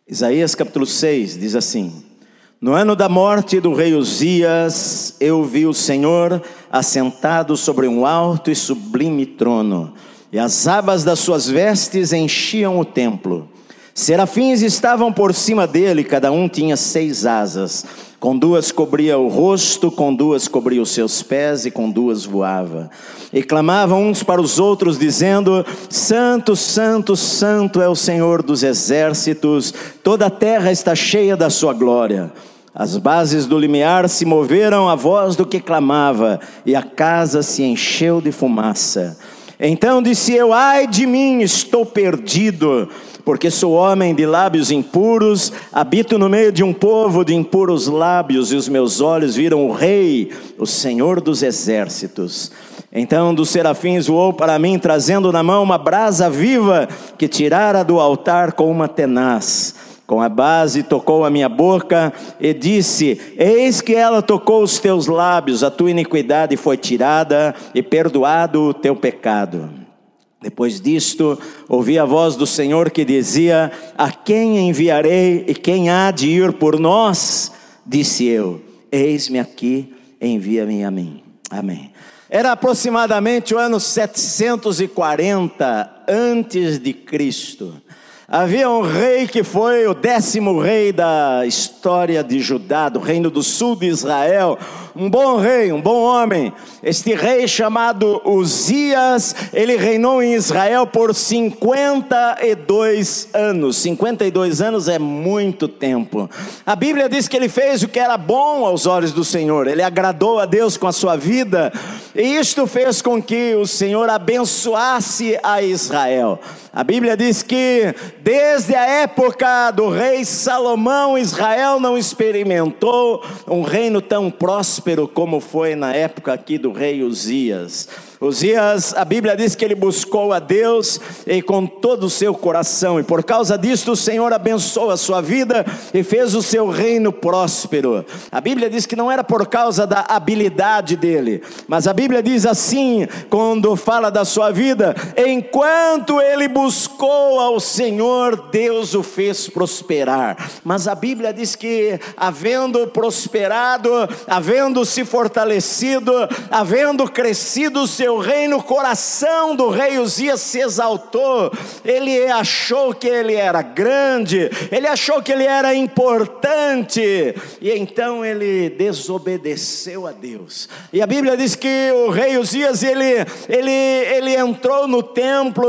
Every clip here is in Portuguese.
Isaías capítulo 6 diz assim: no ano da morte do rei Uzias, eu vi o Senhor assentado sobre um alto e sublime trono, e as abas das suas vestes enchiam o templo. Serafins estavam por cima dele, cada um tinha 6 asas. Com 2 cobria o rosto, com 2 cobria os seus pés, e com 2 voava. E clamavam uns para os outros, dizendo: Santo, Santo, Santo é o Senhor dos exércitos, toda a terra está cheia da sua glória. As bases do limiar se moveram à voz do que clamava, e a casa se encheu de fumaça. Então disse eu: ai de mim, estou perdido, porque sou homem de lábios impuros, habito no meio de um povo de impuros lábios, e os meus olhos viram o Rei, o Senhor dos exércitos. Então um dos serafins voou para mim, trazendo na mão uma brasa viva, que tirara do altar com uma tenaz. Com a base tocou a minha boca e disse: eis que ela tocou os teus lábios, a tua iniquidade foi tirada e perdoado o teu pecado. Depois disto, ouvi a voz do Senhor que dizia: a quem enviarei e quem há de ir por nós? Disse eu: eis-me aqui, envia-me a mim. Amém. Era aproximadamente o ano 740 antes de Cristo. Havia um rei que foi o 10º rei da história de Judá, do reino do sul de Israel. Um bom rei, um bom homem. Este rei chamado Uzias, ele reinou em Israel por 52 anos. 52 anos é muito tempo. A Bíblia diz que ele fez o que era bom aos olhos do Senhor. Ele agradou a Deus com a sua vida, e isto fez com que o Senhor abençoasse a Israel. A Bíblia diz que desde a época do rei Salomão, Israel não experimentou um reino tão próspero como foi na época aqui do rei Uzias. Uzias, a Bíblia diz que ele buscou a Deus e com todo o seu coração, e por causa disso o Senhor abençoou a sua vida e fez o seu reino próspero. A Bíblia diz que não era por causa da habilidade dele, mas a Bíblia diz assim, quando fala da sua vida: enquanto ele buscou ao Senhor, Deus o fez prosperar. Mas a Bíblia diz que, havendo prosperado, havendo se fortalecido, havendo crescido o seu reino, o coração do rei Uzias se exaltou. Ele achou que ele era grande, ele achou que ele era importante, e então ele desobedeceu a Deus. E a Bíblia diz que o rei Uzias, ele entrou no templo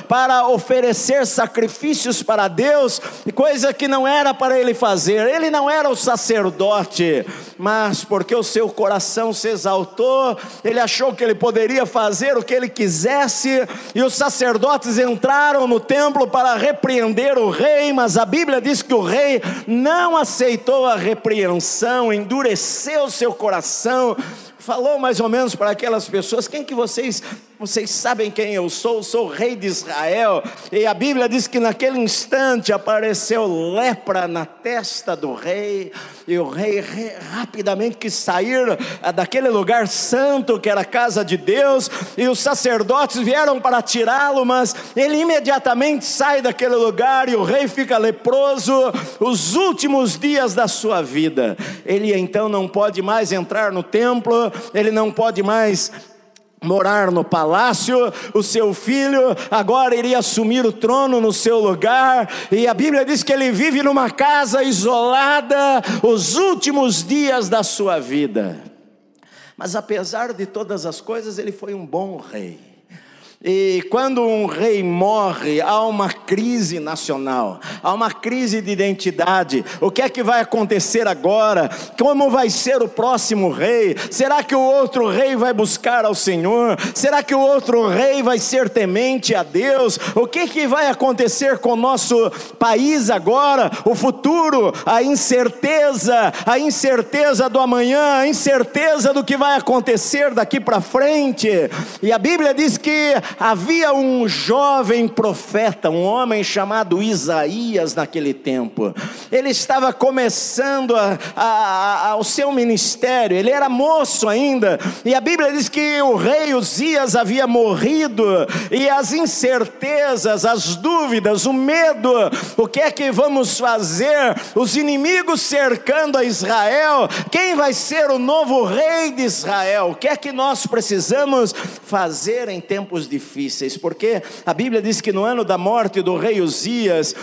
para oferecer sacrifícios para Deus, coisa que não era para ele fazer. Ele não era o sacerdote, mas porque o seu coração se exaltou, ele achou que ele poderia fazer o que ele quisesse, e os sacerdotes entraram no templo para repreender o rei, mas a Bíblia diz que o rei não aceitou a repreensão, endureceu seu coração, falou mais ou menos para aquelas pessoas: quem que vocês sabem quem eu sou o rei de Israel. E a Bíblia diz que naquele instante apareceu lepra na testa do rei, e o rei rapidamente quis sair daquele lugar santo que era a casa de Deus, e os sacerdotes vieram para tirá-lo, mas ele imediatamente sai daquele lugar, e o rei fica leproso os últimos dias da sua vida. Ele então não pode mais entrar no templo, ele não pode mais morar no palácio. O seu filho agora iria assumir o trono no seu lugar, e a Bíblia diz que ele vive numa casa isolada os últimos dias da sua vida. Mas apesar de todas as coisas, ele foi um bom rei. E quando um rei morre, há uma crise nacional, há uma crise de identidade. O que é que vai acontecer agora? Como vai ser o próximo rei? Será que o outro rei vai buscar ao Senhor? Será que o outro rei vai ser temente a Deus? O que vai acontecer com o nosso país agora? O futuro, a incerteza do amanhã, a incerteza do que vai acontecer daqui para frente. E a Bíblia diz que havia um jovem profeta, um homem chamado Isaías naquele tempo. Ele estava começando o seu ministério, ele era moço ainda, e a Bíblia diz que o rei Uzias havia morrido, e as incertezas, as dúvidas, o medo, o que é que vamos fazer? Os inimigos cercando a Israel, quem vai ser o novo rei de Israel? O que é que nós precisamos fazer em tempos difíceis? Porque a Bíblia diz que no ano da morte do rei Uzias,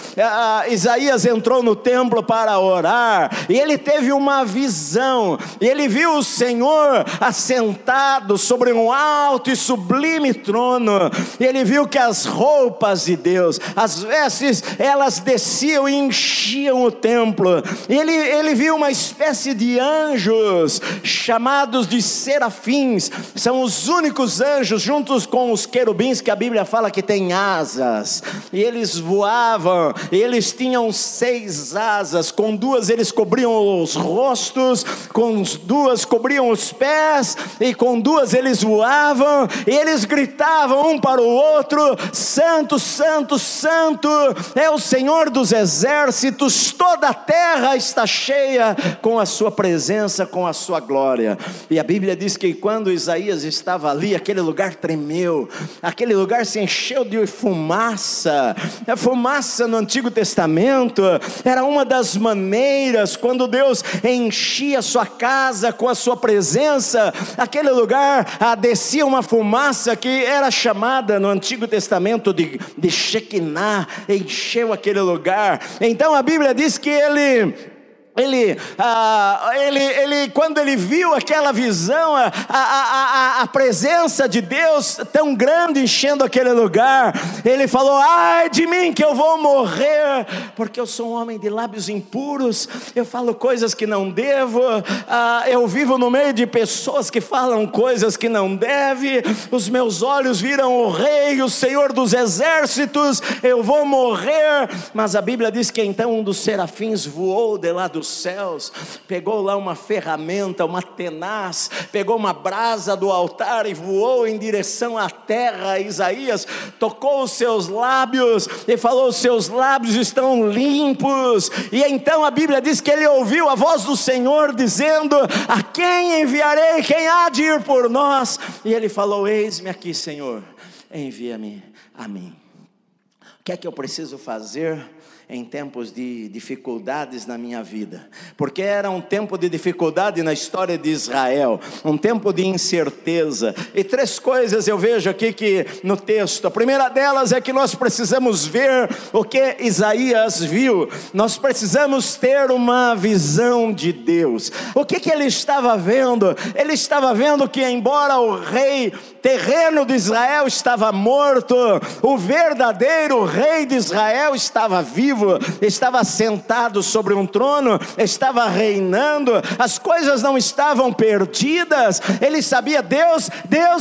Isaías entrou no templo para orar, e ele teve uma visão, e ele viu o Senhor assentado sobre um alto e sublime trono, e ele viu que as roupas de Deus, as vestes, elas desciam e enchiam o templo, e ele viu uma espécie de anjos, chamados de serafins. São os únicos anjos, juntos com os querubins, que a Bíblia fala que tem asas, e eles voavam, e eles tinham 6 asas, com 2 eles cobriam os rostos, com 2 cobriam os pés, e com 2 eles voavam, e eles gritavam um para o outro: santo, santo, santo é o Senhor dos exércitos, toda a terra está cheia com a sua presença, com a sua glória. E a Bíblia diz que quando Isaías estava ali, aquele lugar tremeu, aquele lugar se encheu de fumaça. A fumaça no Antigo Testamento era uma das maneiras, quando Deus enchia a sua casa com a sua presença, aquele lugar descia uma fumaça que era chamada no Antigo Testamento de Shekinah, encheu aquele lugar. Então a Bíblia diz que quando ele viu aquela visão, a presença de Deus tão grande enchendo aquele lugar, ele falou: ai de mim que eu vou morrer, porque eu sou um homem de lábios impuros, eu falo coisas que não devo, eu vivo no meio de pessoas que falam coisas que não devem, os meus olhos viram o rei, o Senhor dos exércitos, eu vou morrer. Mas a Bíblia diz que então um dos serafins voou de lá dos céus, pegou lá uma ferramenta, uma tenaz, pegou uma brasa do altar e voou em direção à terra. Isaías tocou os seus lábios e falou: os seus lábios estão limpos. E então a Bíblia diz que ele ouviu a voz do Senhor dizendo: a quem enviarei? Quem há de ir por nós? E ele falou: eis-me aqui, Senhor, envia-me a mim. O que é que eu preciso fazer em tempos de dificuldades na minha vida? Porque era um tempo de dificuldade na história de Israel, um tempo de incerteza. E 3 coisas eu vejo aqui que no texto. A primeira delas é que nós precisamos ver o que Isaías viu. Nós precisamos ter uma visão de Deus. O que ele estava vendo? Ele estava vendo que, embora o rei terreno de Israel estava morto, o verdadeiro rei de Israel estava vivo, estava sentado sobre um trono, estava reinando. As coisas não estavam perdidas. Ele sabia: Deus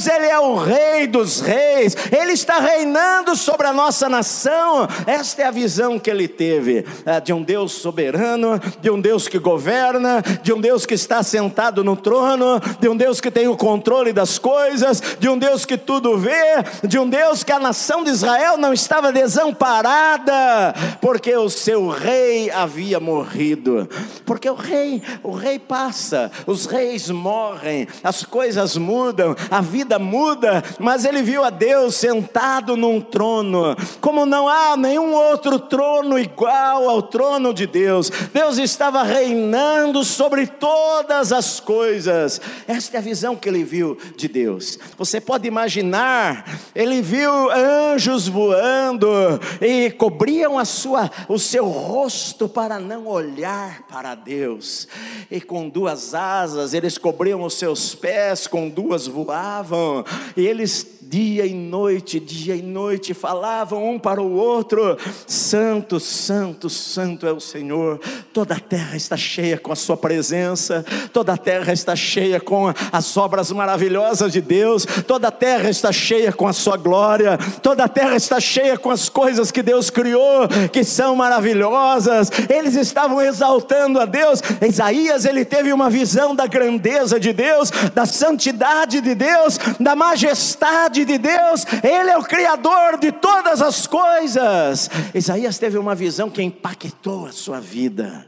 ele é o rei dos reis, ele está reinando sobre a nossa nação. Esta é a visão que ele teve, de um Deus soberano, de um Deus que governa, de um Deus que está sentado no trono, de um Deus que tem o controle das coisas, de um Deus que tudo vê, de um Deus que a nação de Israel não estava desamparada, porque o seu rei havia morrido. Porque o rei passa, os reis morrem, as coisas mudam, a vida muda, mas ele viu a Deus sentado num trono, como não há nenhum outro trono igual ao trono de Deus. Deus estava reinando sobre todas as coisas. Esta é a visão que ele viu de Deus. Você pode imaginar, ele viu anjos voando e cobriam o seu rosto para não olhar para Deus, e com 2 asas eles cobriam os seus pés, com 2 voavam, e eles dia e noite falavam um para o outro: santo, santo, santo é o Senhor, toda a terra está cheia com a sua presença, toda a terra está cheia com as obras maravilhosas de Deus, toda a terra está cheia com a sua glória, toda a terra está cheia com as coisas que Deus criou, que são maravilhosas. Eles estavam exaltando a Deus. Isaías, ele teve uma visão da grandeza de Deus, da santidade de Deus, da majestade eternidade de Deus, Ele é o Criador de todas as coisas. Isaías teve uma visão que impactou a sua vida.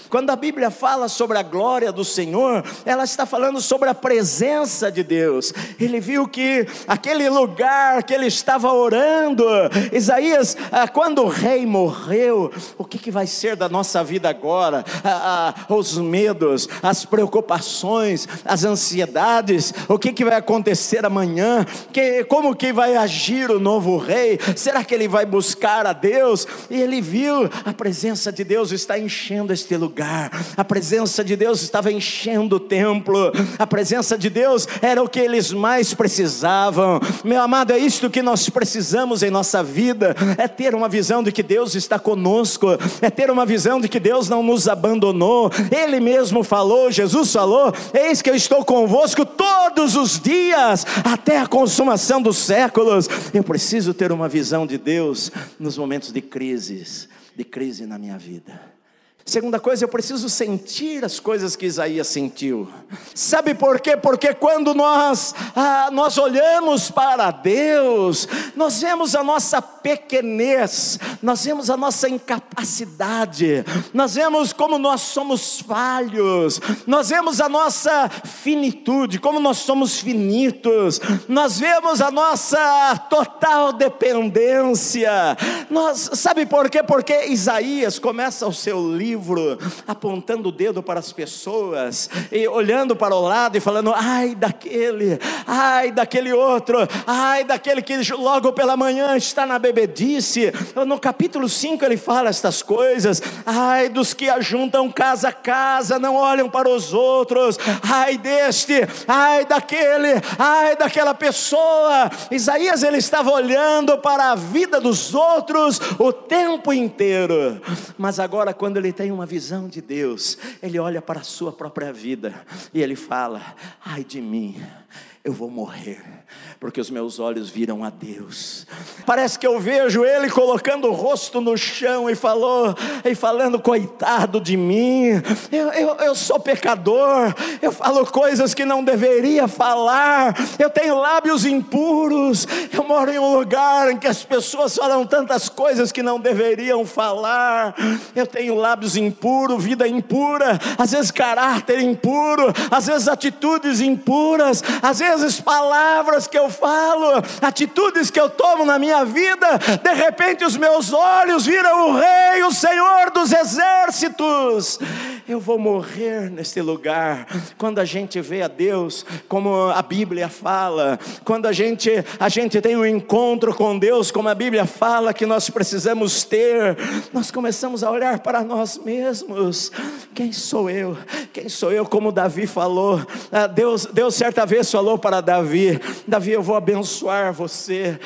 Quando a Bíblia fala sobre a glória do Senhor, ela está falando sobre a presença de Deus. Ele viu que aquele lugar que ele estava orando, Isaías, quando o rei morreu, o que vai ser da nossa vida agora? Os medos, as preocupações, as ansiedades, o que vai acontecer amanhã? Como que vai agir o novo rei? Será que ele vai buscar a Deus? E ele viu, a presença de Deus está enchendo este lugar. A presença de Deus estava enchendo o templo. A presença de Deus era o que eles mais precisavam. Meu amado, é isto que nós precisamos em nossa vida. É ter uma visão de que Deus está conosco. É ter uma visão de que Deus não nos abandonou. Ele mesmo falou, Jesus falou: eis que eu estou convosco todos os dias, até a consumação dos séculos. Eu preciso ter uma visão de Deus nos momentos de crise na minha vida. Segunda coisa, eu preciso sentir as coisas que Isaías sentiu. Sabe por quê? Porque quando nós olhamos para Deus, nós vemos a nossa pequenez, nós vemos a nossa incapacidade, nós vemos como nós somos falhos, nós vemos a nossa finitude, como nós somos finitos, nós vemos a nossa total dependência. Sabe por quê? Porque Isaías começa o seu livro apontando o dedo para as pessoas e olhando para o lado e falando: ai daquele outro, ai daquele que logo pela manhã está na bebedice. No capítulo 5 ele fala estas coisas: ai dos que ajuntam casa a casa, não olham para os outros, ai deste, ai daquele, ai daquela pessoa. Isaías, ele estava olhando para a vida dos outros o tempo inteiro, mas agora, quando ele tem uma visão de Deus, ele olha para a sua própria vida e ele fala: ai de mim, eu vou morrer, porque os meus olhos viram a Deus. Parece que eu vejo ele colocando o rosto no chão e falando: coitado de mim, eu sou pecador, eu falo coisas que não deveria falar, eu tenho lábios impuros, eu moro em um lugar em que as pessoas falam tantas coisas que não deveriam falar, eu tenho lábios impuros, vida impura, às vezes caráter impuro, às vezes atitudes impuras, às vezes palavras que eu falo, atitudes que eu tomo na minha vida. De repente os meus olhos viram o Rei, o Senhor dos exércitos. Eu vou morrer neste lugar. Quando a gente vê a Deus como a Bíblia fala, quando a gente tem um encontro com Deus como a Bíblia fala que nós precisamos ter, nós começamos a olhar para nós mesmos. Quem sou eu? Quem sou eu? Como Davi falou, Deus certa vez falou para Davi: Davi, eu vou abençoar você.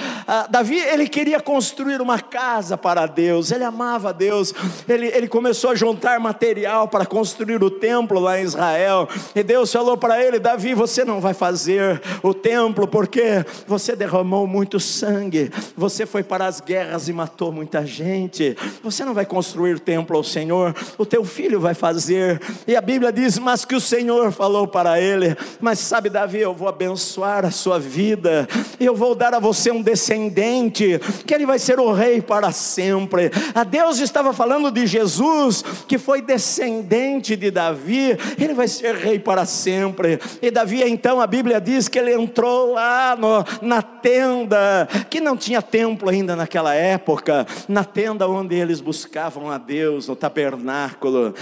Davi, ele queria construir uma casa para Deus, ele amava a Deus, ele começou a juntar material para construir o templo lá em Israel, e Deus falou para ele: Davi, você não vai fazer o templo, porque você derramou muito sangue, você foi para as guerras e matou muita gente, você não vai construir o templo ao Senhor, o teu filho vai fazer. E a Bíblia diz: mas que o Senhor falou para ele: mas sabe, Davi, eu vou abençoar a sua vida, eu vou dar a você um descendente, que ele vai ser o rei para sempre. A Deus estava falando de Jesus, que foi descendente de Davi, ele vai ser rei para sempre. E Davi, então, a Bíblia diz que ele entrou lá na tenda, que não tinha templo ainda naquela época, na tenda onde eles buscavam a Deus, no tabernáculo.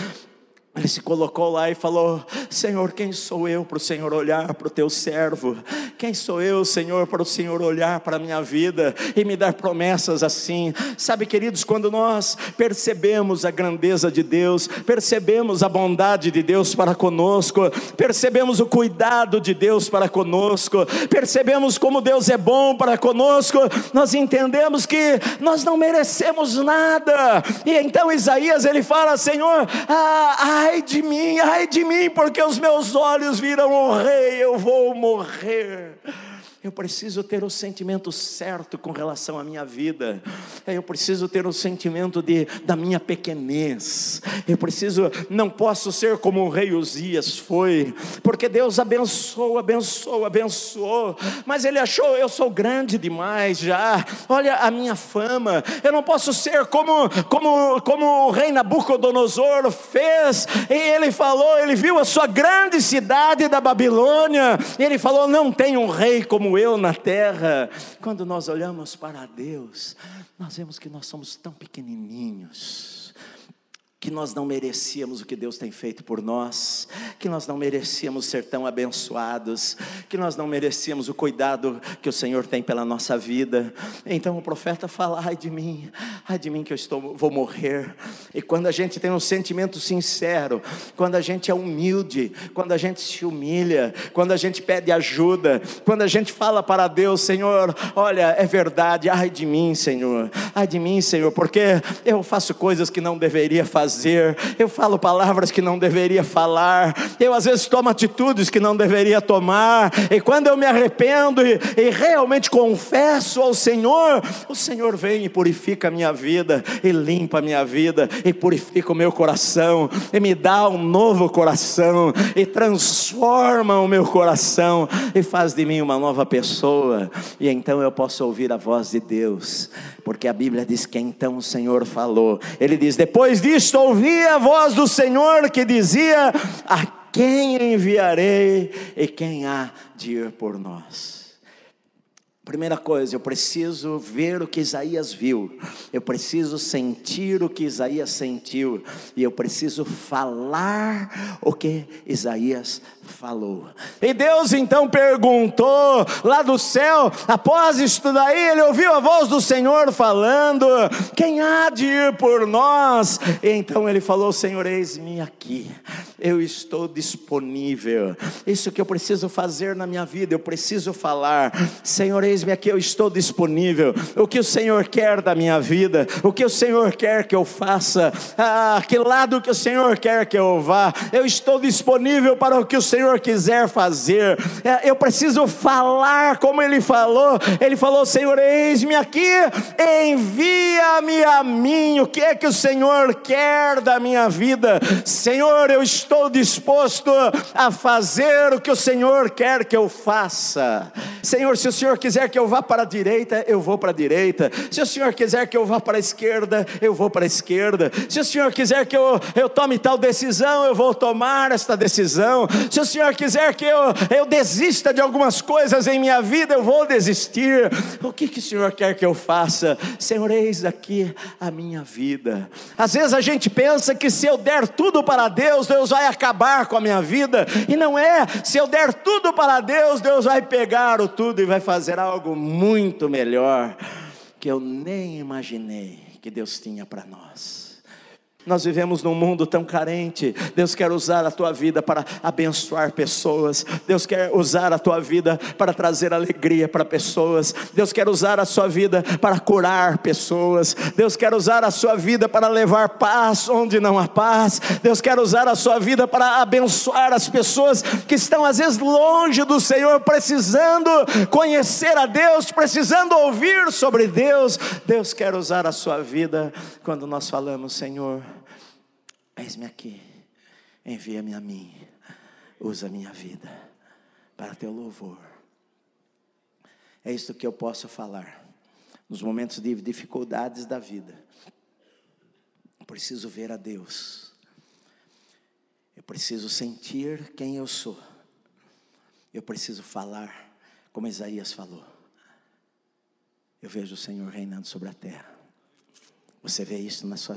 Ele se colocou lá e falou: Senhor, quem sou eu para o Senhor olhar para o teu servo? Quem sou eu, Senhor, para o Senhor olhar para a minha vida e me dar promessas assim? Sabe, queridos, quando nós percebemos a grandeza de Deus, percebemos a bondade de Deus para conosco, percebemos o cuidado de Deus para conosco, percebemos como Deus é bom para conosco, nós entendemos que nós não merecemos nada. E então Isaías, ele fala: Senhor, ai de mim, porque os meus olhos viram o Rei, eu vou morrer. Eu preciso ter o sentimento certo com relação à minha vida. Eu preciso ter o sentimento da minha pequenez. Não posso ser como o rei Uzias foi, porque Deus abençoou, mas ele achou: eu sou grande demais já, olha a minha fama, eu não posso ser como o rei Nabucodonosor fez. E ele viu a sua grande cidade da Babilônia, e ele falou: não tem um rei como eu na terra. Quando nós olhamos para Deus, nós vemos que nós somos tão pequenininhos, que nós não merecíamos o que Deus tem feito por nós, que nós não merecíamos ser tão abençoados, que nós não merecíamos o cuidado que o Senhor tem pela nossa vida. Então o profeta fala: ai de mim que vou morrer. E quando a gente tem um sentimento sincero, quando a gente é humilde, quando a gente se humilha, quando a gente pede ajuda, quando a gente fala para Deus: Senhor, olha, é verdade, ai de mim, Senhor, porque eu faço coisas que não deveria fazer, eu falo palavras que não deveria falar, eu às vezes tomo atitudes que não deveria tomar, e quando eu me arrependo e realmente confesso ao Senhor, o Senhor vem e purifica a minha vida, e limpa a minha vida, e purifica o meu coração, e me dá um novo coração, e transforma o meu coração, e faz de mim uma nova pessoa. E então eu posso ouvir a voz de Deus, porque a Bíblia diz que então o Senhor falou. Ele diz: depois disto ouvi a voz do Senhor que dizia: a quem enviarei e quem há de ir por nós? Primeira coisa, eu preciso ver o que Isaías viu, eu preciso sentir o que Isaías sentiu, e eu preciso falar o que Isaías falou. E Deus então perguntou lá do céu, após isso daí, ele ouviu a voz do Senhor falando: quem há de ir por nós? E então ele falou: Senhor, eis-me aqui, eu estou disponível. Isso que eu preciso fazer na minha vida, eu preciso falar: Senhor, eis-me aqui, eu estou disponível. O que o Senhor quer da minha vida, o que o Senhor quer que eu faça, que lado que o Senhor quer que eu vá, eu estou disponível para o que o Senhor quiser fazer. Eu preciso falar como Ele falou. Ele falou: Senhor, eis-me aqui, envia-me a mim. O que é que o Senhor quer da minha vida? Senhor, eu estou disposto a fazer o que o Senhor quer que eu faça. Senhor, se o Senhor quiser que eu vá para a direita, eu vou para a direita. Se o Senhor quiser que eu vá para a esquerda, eu vou para a esquerda. Se o Senhor quiser que eu tome tal decisão, eu vou tomar esta decisão. Se o Senhor quiser que eu desista de algumas coisas em minha vida, eu vou desistir. O que o Senhor quer que eu faça? Senhor, eis aqui a minha vida. Às vezes a gente pensa que se eu der tudo para Deus, Deus vai acabar com a minha vida, e não é. Se eu der tudo para Deus, Deus vai pegar o tudo e vai fazer algo muito melhor, que eu nem imaginei que Deus tinha para nós. Nós vivemos num mundo tão carente. Deus quer usar a tua vida para abençoar pessoas. Deus quer usar a tua vida para trazer alegria para pessoas. Deus quer usar a sua vida para curar pessoas. Deus quer usar a sua vida para levar paz onde não há paz. Deus quer usar a sua vida para abençoar as pessoas que estão às vezes longe do Senhor, precisando conhecer a Deus, precisando ouvir sobre Deus. Deus quer usar a sua vida quando nós falamos: Senhor, eis-me aqui, envia-me a mim, usa a minha vida para teu louvor. É isso que eu posso falar nos momentos de dificuldades da vida. Eu preciso ver a Deus, eu preciso sentir quem eu sou, eu preciso falar como Isaías falou. Eu vejo o Senhor reinando sobre a terra. Você vê isso na sua vida?